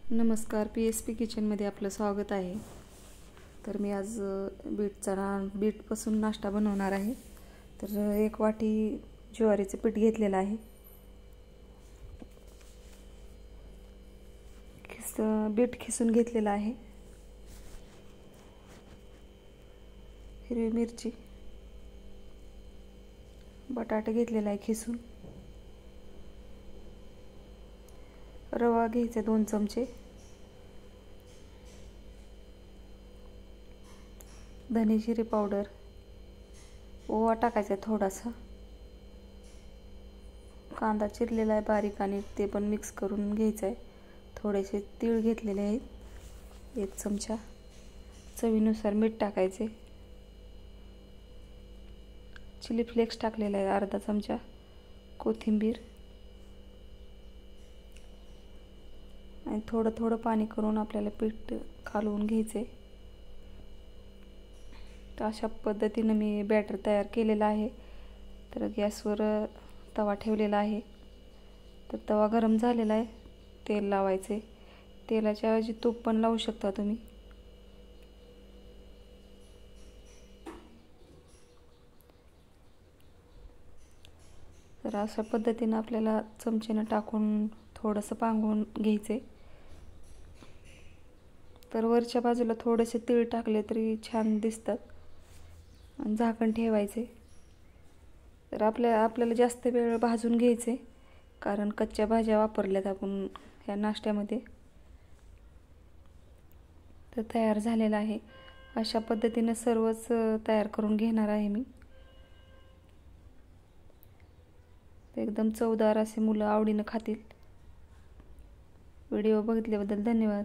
नमस्कार, PSP किचनमध्ये आपलं स्वागत आहे। तर मी आज बीटपासून नाश्ता बनवणार आहे। तर 1 वाटी ज्वारीचे पीठ घेतलेलं आहे। बीट खिसून घेतलेला आहे। हिरवी मिरची, बटाटा घेतलेला आहे खिसून। रवा घ्यायचा 2 चमचे, धने जिरे पावडर, ओवा टाकायचा थोडासा, कांदा चिरलेला आहे बारीक आणि ते पण मिक्स करून घ्यायचा आहे। थोडेसे तीळ घेतलेले आहेत 1 चमचा, चवीनुसार मीठ टाकायचे, चिली फ्लेक्स टाकलेला आहे अर्धा चमचा, कोथिंबीर आणि थोडं थोडं पाणी करून आपल्याला पीठ कालवून घ्यायचे। तर अशा पद्धतीने मी बॅटर तयार केलेला आहे। तर गॅसवर तवा ठेवलेला आहे। तर तवा गरम झालेला आहे, तेल लावायचे। तेलाच्या ऐवजी तूप पण लावू शकता तुम्ही। तर अशा पद्धतीने आपल्याला चमच्याने टाकून थोडंसं पांगवून घ्यायचे। तर वरच्या बाजूला थोडेसे तीळ टाकले तरी छान दिसतात आणि झाकण ठेवायचे। तर आपल्याला जास्त वेळ भाजून घ्यायचे, कारण कच्च्या भाज्या वापरल्यात आपण या नाश्त्यामध्ये। तर तयार झालेला आहे। अशा पद्धतीने सर्वच तयार करून घेणार आहे मी। एकदम चवदार असे मुलं आवडीने खातील। व्हिडिओ बघितल्याबद्दल धन्यवाद।